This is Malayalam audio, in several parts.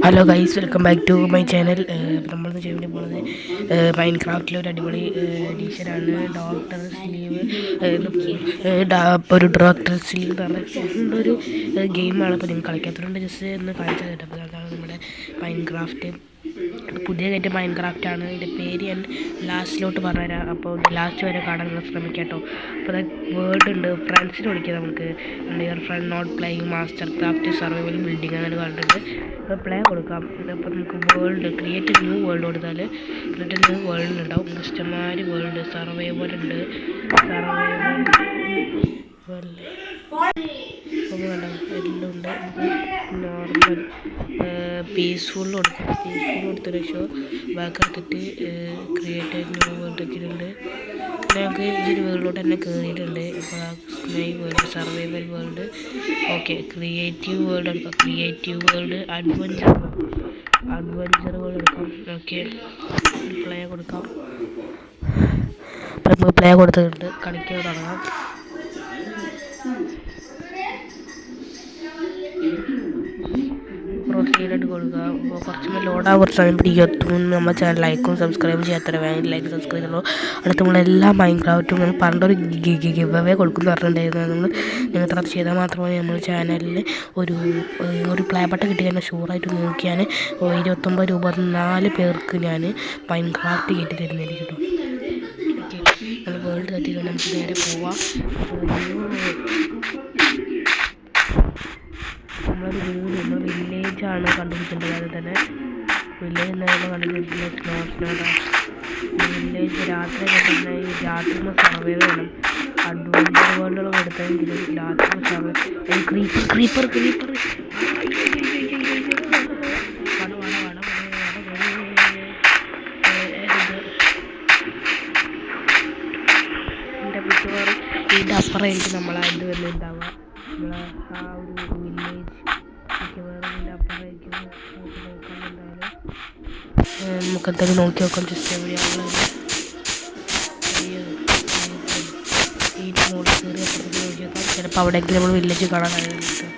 Hello guys, welcome back to my channel. നമ്മളിന്ന് ചെയ്യാൻ വേണ്ടി പോകുന്നത് മൈൻക്രാഫ്റ്റിലെ ഒരു അടിപൊളി എഡിഷനാണ്. ഡോക്ടർ സ്ലീവ് ഒരു ഡോക്ടർ സ്ലീവ് പറഞ്ഞൊരു ഗെയിമാണ്. അപ്പോൾ നിങ്ങൾ കളിക്കാത്തതുകൊണ്ട് ജസ്റ്റ് ഒന്ന് കാണിച്ചു തരട്ടെ. അപ്പോൾ അതാണ് നമ്മുടെ മൈൻക്രാഫ്റ്റ്, പുതിയ കയറ്റം മൈൻക്രാഫ്റ്റാണ്. ഇതിൻ്റെ പേര് ഞാൻ ലാസ്റ്റിലോട്ട് പറഞ്ഞുതരാം. അപ്പോൾ ലാസ്റ്റ് വരെ കാണാൻ നിങ്ങൾ ശ്രമിക്കാം കേട്ടോ. അപ്പോൾ അത് വേർഡ് ഉണ്ട്, ഫ്രണ്ട്സിന് വിളിക്കാം നമുക്ക്. Your friend not playing master craft survival building അങ്ങനെ കണ്ടിട്ടുണ്ട്. അപ്പോൾ പ്ലേ കൊടുക്കാം. അപ്പോൾ നമുക്ക് വേൾഡ് ക്രിയേറ്റ് ന്യൂ വേൾഡ് കൊടുത്താൽ ക്രിയേറ്റ് ന്യൂ വേൾഡ് ഉണ്ടാവും. ഇഷ്ടംമാതിരി വേൾഡ് സർവൈവൽ ഉണ്ട്. എല്ലാം ഉണ്ട്. നോർമൽ പീസ്ഫുൾ കൊടുക്കാം. പീസ്ഫുൾ കൊടുത്തതിന് ശേഷം ബാക്ക് എടുത്തിട്ട് ക്രിയേറ്റ് ന്യൂ വേൾഡ് ഒക്കെ ഉണ്ട്. ഞങ്ങൾക്ക് ഈ ഒരു വേൾഡിലോട്ട് തന്നെ കയറിയിട്ടുണ്ട്. അപ്പോൾ സ്നൈ world, survival world, okay. Creative world എടുക്കാം. ക്രിയേറ്റീവ് വേൾഡ്, അഡ്വഞ്ചർ വേൾഡ് എടുക്കാം. ഓക്കെ, പ്ലേ കൊടുക്കാം. അപ്പം നമുക്ക് പ്ലേ കൊടുത്തിട്ടുണ്ട്. കളിക്കാൻ തുടങ്ങാം. പ്രൊസീഡായിട്ട് കൊടുക്കുക. അപ്പോൾ കുറച്ച് ലോഡാകാൻ കുറച്ച് സമയം പിടിക്കും. നമ്മുടെ ചാനൽ ലൈക്കും സബ്സ്ക്രൈബും ചെയ്യാത്ത വേഗം ലൈക്ക് സബ്സ്ക്രൈബ് ചെയ്യുള്ളൂ. അടുത്ത നമ്മളെല്ലാ മൈൻക്രാഫ്റ്റും നമ്മൾ പണ്ടൊരു ഗിവ് അവേ കൊടുക്കുന്നു പറഞ്ഞിട്ടുണ്ടായിരുന്നു. നിങ്ങൾ ഇത്ര ചെയ്താൽ മാത്രമേ നമ്മൾ ചാനലിൽ ഒരു പ്ലേ ബട്ടൺ കിട്ടി കഴിഞ്ഞാൽ ഷുവറായിട്ട് നോക്കിയാൽ 29 രൂപ 4 പേർക്ക് ഞാൻ മൈൻക്രാഫ്റ്റ് കയറ്റി തരുന്നതായിരിക്കും കേട്ടോ. ഓക്കെ, നമ്മൾ വേൾഡ് കയറ്റിയിട്ട് നമുക്ക് നേരെ പോവാം. നമ്മൾ വില്ലേജാണ് കണ്ടുപിടിക്കേണ്ടത്. അത് തന്നെ വില്ലേജ് എന്തായാലും കണ്ടുപിടിക്കുന്നത്. വില്ലേജ് രാത്രി തന്നെ ഈ രാത്രി സർവൈവ് ചെയ്യണം. അഡ്വഞ്ചർ വേൾഡുകൾ എടുത്തെങ്കിലും രാത്രി സർവൈവ്. ക്രീപ്പർ ഇതിൻ്റെ അപ്പുറം എനിക്ക് നമ്മളത് വല്ല ഉണ്ടാവുക. നമ്മളെ ആ ഒരു വില്ലേജ് മിക്കവാറും അപ്പുറമായിരിക്കും. നമുക്കെന്തായാലും നോക്കി നോക്കാം. ജസ്റ്റ് എവിടെയാണ് ഈ മോളിൽ കയറി അപ്പുറത്തേക്ക് നോക്കി നോക്കാം. ചിലപ്പോൾ അവിടെയെങ്കിലും നമ്മൾ വില്ലേജ് കാണാൻ കഴിയുന്നുണ്ട്.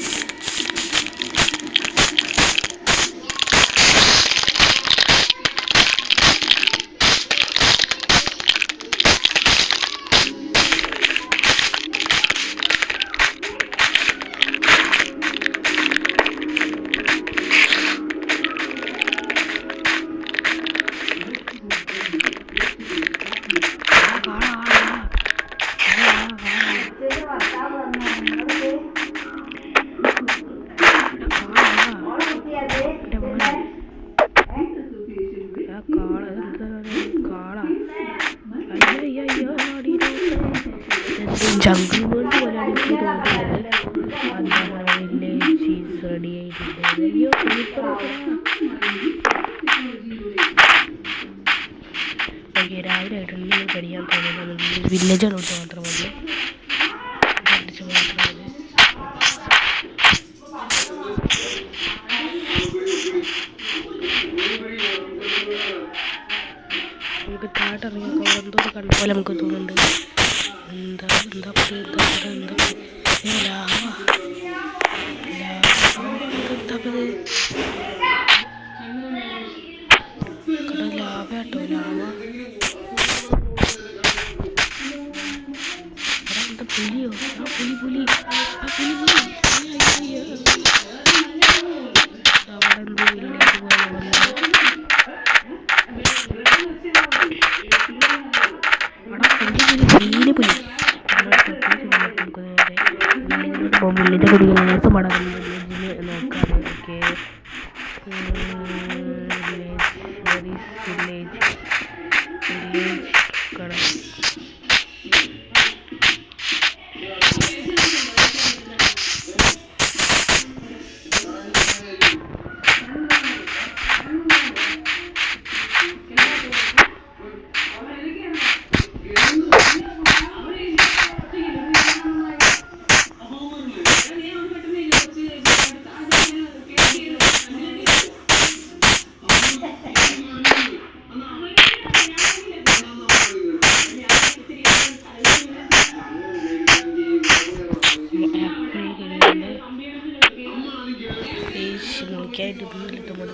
ജംഗിൾ വേൾഡ് പോലെയാണ് എനിക്ക് തോന്നുന്നത്. വില്ലേജ് റെഡി ആയിട്ടുണ്ട്. അയ്യോ, ഓക്കെ, രാവിലെ ആയിട്ടുണ്ടെങ്കിൽ കഴിയാൻ തോന്നുന്നത് വില്ലേജുകളോട്ട് മാത്രം മതി. നമുക്ക് താട്ടിറങ്ങിയൊക്കെ എന്തോ കണ്ട പോലെ നമുക്ക് തോന്നുന്നുണ്ട്. എന്താ ലാവാട്ടോ, ലാവ. എന്താ പുലിയോ? പുലി അവിടെ എന്തോ വില്ലേജ് പോലെ പുലി വില്ലേജ് കുടിയേഴ്സ് മടങ്ങുന്ന വില്ലേജിൽ നോക്കാതെ. ഓക്കെ, വില്ലേജ് കാണാം. കളിക്കാനായിട്ട് ഇതൊന്നും കിട്ടുമ്പോൾ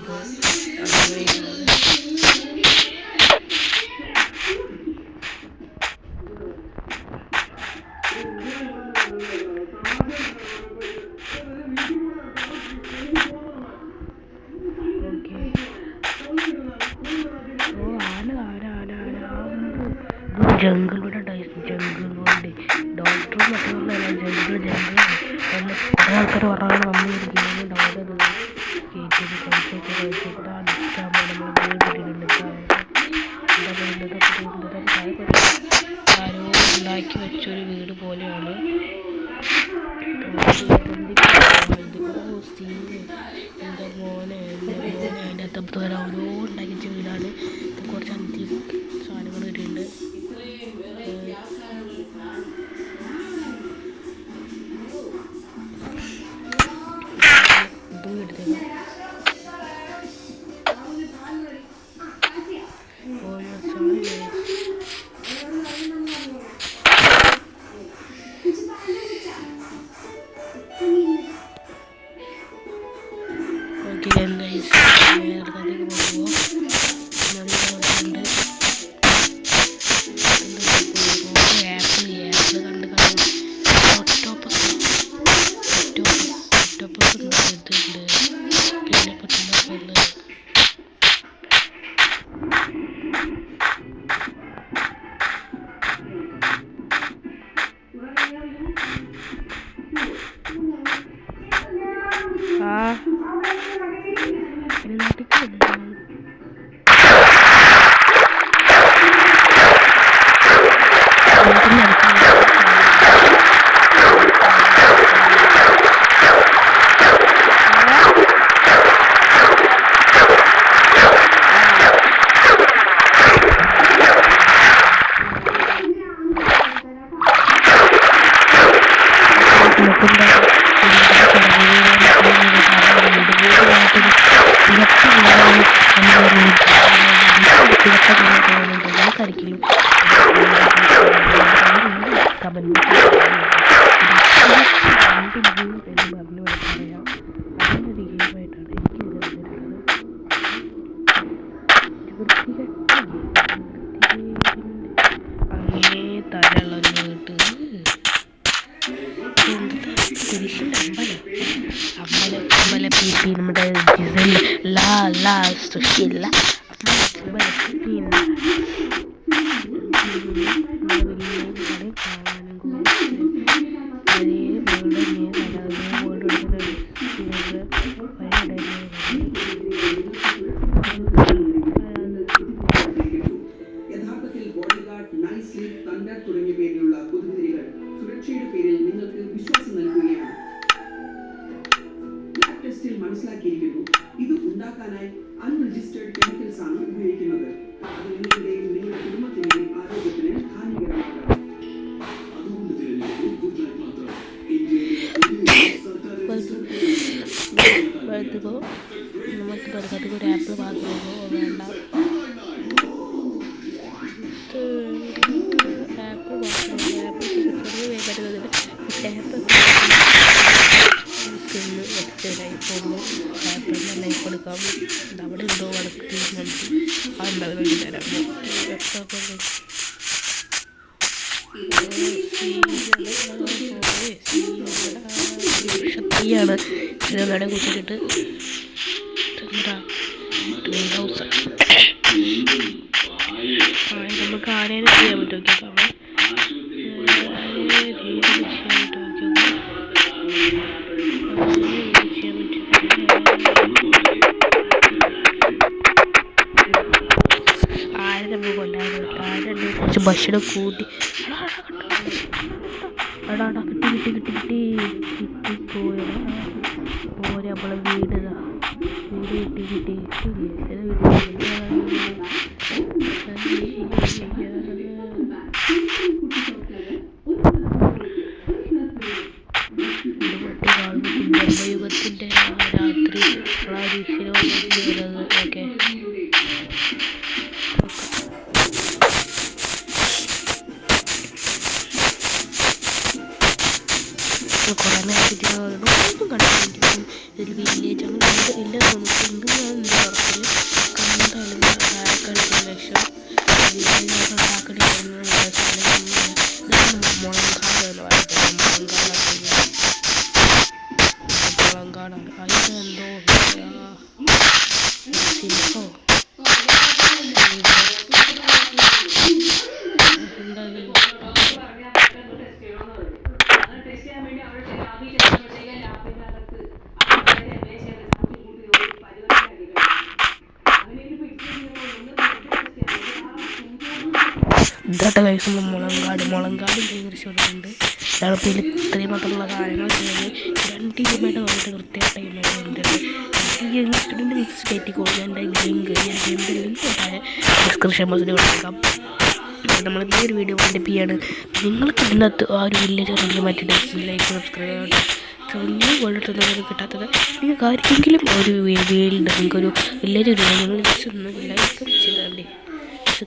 ജംഗിളുടെ ജംഗിളുണ്ട് ഡോക്ടറും മറ്റൊന്നുമല്ല ജംഗിൾ കുറേ ആൾക്കാർ പറഞ്ഞാൽ നമ്മൾ ഒരു ഗെയിം ഡൗൺലോഡ് കയറ്റി കളിച്ചൊക്കെ അടിച്ചാകുമ്പോൾ നമ്മൾ ആരോ ഉണ്ടാക്കി വെച്ചൊരു വീട് പോലെയാണ്. എൻ്റെ മോനെ അതിൻ്റെ അത്തപ്പത്ത് വരെ ഓരോ ഉണ്ടാക്കി വെച്ച വീടാണ്. കുറച്ച് അധികം സാധനങ്ങൾ വരുന്നുണ്ട്. ഇതും എടുത്തേക്കാം. നമ്മുടെ ജിസൽ സുശീല യഥാർത്ഥത്തിൽ ബോഡിഗാർഡ്, നൈസ്ലി, തണ്ടർ തുടങ്ങിയ പേരിലുള്ള കൊതുകുതിരികൾ സുരക്ഷയുടെ പേരിൽ നിങ്ങൾക്ക് വിശ്വാസം നൽകുകയാണ്. ലാബ് ടെസ്റ്റിൽ മനസ്സിലാക്കിയിരിക്കുന്നു ഇത് ഉണ്ടാക്കാനായി അൺരജിസ്റ്റേർഡ് കെമിക്കൽസ് ആണ് ഉപയോഗിക്കുന്നത്. അത് നിങ്ങളുടെയും നിങ്ങളുടെ കുടുംബത്തിന്റെയും ആരോഗ്യത്തിന് ഹാനികരമാകാം. അതുകൊണ്ട് തിരഞ്ഞെടുക്കൂ ഗുഡ് ലൈഫ് മാത്രം. നമുക്ക് ബർഗർക്ക് ഒരു ആപ്പിൾ മാത്രമോ വേണ്ട, ആപ്പിൾ മാത്രമോ ആപ്പിൾ വേഗത്തിൽ ആപ്പിളിന് ലൈഫ് കൊടുക്കാം. അവിടെ ഉണ്ടോ വടക്ക് നമുക്ക് തരാമോ ശക്തിയാണ് ഇതൊക്കെ കുത്തിട്ട് 2000 നമുക്ക് ആനേനെ ചെയ്യാൻ പറ്റും. കുറച്ച് ഭക്ഷണം കൂട്ടി കിട്ടിപ്പോയ നമ്മളെ വീട് കിട്ടി യുഗത്തിൻ്റെ രാത്രി ഒക്കെ കുറേ നേരത്തെ ഒന്നും കണ്ടിരിക്കും. ഒരു വില്ലേജ് അങ്ങനെ ഇല്ല തോന്നുന്നുണ്ട് എന്താ ഉറപ്പില്ല. എന്തായാലും കളിക്കുന്ന ലക്ഷം വില്ലേജ് ഉണ്ടാക്കേണ്ടി വരുന്ന സ്ഥലം മുളങ്കാട് എന്ന് പറയുന്നത്. മുളങ്കാടാണ് അതിന് എന്തോ സിംഹോ ഇതായിട്ട് കഴിക്കുമ്പോൾ മുളങ്കാടും കൈവരിച്ചുകൊണ്ടുണ്ട്. ഞങ്ങളിപ്പോൾ ഇതിൽ ഇത്രയും മാത്രമുള്ള കാര്യങ്ങൾ ചെയ്യുന്നത് 2 ടീമായിട്ട് വന്നിട്ട് കൃത്യമായിട്ട് ടൈമായിട്ട് വന്നിട്ടുണ്ട്. ഈ സ്റ്റുഡൻറ്റ് സ്റ്റേറ്റിൽ കൊടുക്കുക എൻ്റെ ഗെയിമിൻ്റെ ലിങ്ക് ഡിസ്ക്രിപ്ഷൻ ബോക്സിൽ കൊടുക്കാം. നമ്മൾ ഈ ഒരു വീഡിയോ വൈൻഡപ്പ്. നിങ്ങൾക്ക് ഇതിനകത്ത് ആ ഒരു വില്ലേജ് അറിയാൻ പറ്റിയിട്ട് ലൈക്ക് സബ്സ്ക്രൈബ് ഒന്നും കൊണ്ടിട്ടുണ്ടെങ്കിൽ കിട്ടാത്തത് നിങ്ങൾക്ക് ആർക്കെങ്കിലും ഒരു വേൾഡ് നിങ്ങൾക്കൊരു വില്ലേജ് കിട്ടുക നിങ്ങൾ ജസ്റ്റ് ഒന്ന് ലൈക്ക് ചെയ്താൽ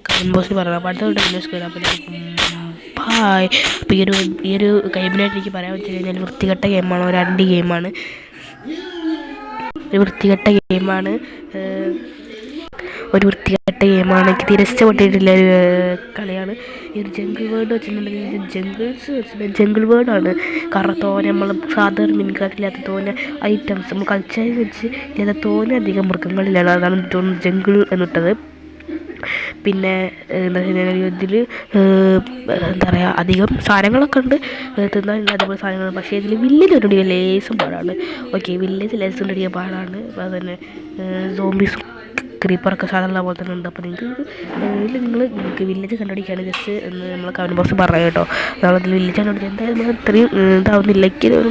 കമൻറ്റ് ബോക്സിൽ പറയാം. അടുത്ത വീഡിയോസ് കയറാം. ബായ്. അപ്പോൾ ഈ ഒരു ഗെയിമിനായിട്ട് എനിക്ക് പറയാൻ വെച്ച് കഴിഞ്ഞാൽ വൃത്തികെട്ട ഗെയിമാണ്, ഒരു അണ്ടി ഗെയിമാണ്, ഒരു വൃത്തികെട്ട ഗെയിമാണ്. എനിക്ക് തിരച്ചു പൊട്ടിയിട്ടില്ല ഒരു കളിയാണ്. ഈ ഒരു ജംഗിൾ വേർഡ് വെച്ചിട്ടുണ്ടെങ്കിൽ ഇത് ജംഗിൾ വേർഡാണ്. കാരണം തോനെ നമ്മൾ സാധാരണ മിനിക്കാട്ടില്ലാത്ത തോനെ ഐറ്റംസ് നമ്മൾ കൾച്ചർ വെച്ച് ഇല്ലാത്ത തോനെ അധികം മൃഗങ്ങളിലാണ്. അതാണ് തോന്നുന്നു ജംഗിൾ എന്നിട്ടത്. പിന്നെ എന്താ വെച്ച് കഴിഞ്ഞാൽ ഇതിൽ എന്താ പറയുക അധികം സാധനങ്ങളൊക്കെ ഉണ്ട് തിന്നാനുള്ള അതേപോലെ സാധനങ്ങൾ. പക്ഷേ ഇതിൽ വില്ലേജ് കൊണ്ടുപിടിക്കുക ലേസും പാടാണ്. ഓക്കെ, വില്ലേജ് ലേസ് കൊണ്ടുപിടിക്കുക പാടാണ്. അതുതന്നെ സോംബീസും ക്രീപ്പറൊക്കെ സാധാരണ പോലെ തന്നെ ഉണ്ട്. അപ്പോൾ നിങ്ങൾക്ക് വില്ലേജ് കണ്ടുപിടിക്കുകയാണ് ജസ്റ്റ് എന്ന് നമ്മൾ കമൻറ്റ് ബോക്സ് പറയാം കേട്ടോ. നമ്മളതിൽ വില്ലേജ് കണ്ടുപിടിക്കുക എന്തായാലും നമ്മൾ ഇത്രയും ഇതാവുന്നില്ലെങ്കിൽ ഒരു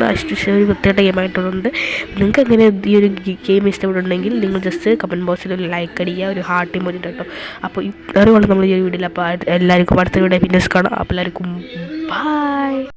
വൃത്തിയായിട്ട് ഗെയിമായിട്ടുണ്ട്. നിങ്ങൾക്ക് അങ്ങനെ ഈ ഒരു ഗെയിം ഇഷ്ടപ്പെട്ടുണ്ടെങ്കിൽ നിങ്ങൾ ജസ്റ്റ് കമൻറ്റ് ബോക്സിൽ ഒരു ലൈക്ക് അടിക്കുക, ഒരു ഹാർട്ട് ഇമോജി കേട്ടോ. അപ്പോൾ ഇത്രയുമാണ് നമ്മൾ ഈ ഒരു വീഡിയോയിൽ. അപ്പോൾ എല്ലാവർക്കും അടുത്ത വീഡിയോ പിന്നെ കാണാം. അപ്പോൾ എല്ലാവർക്കും ബൈ.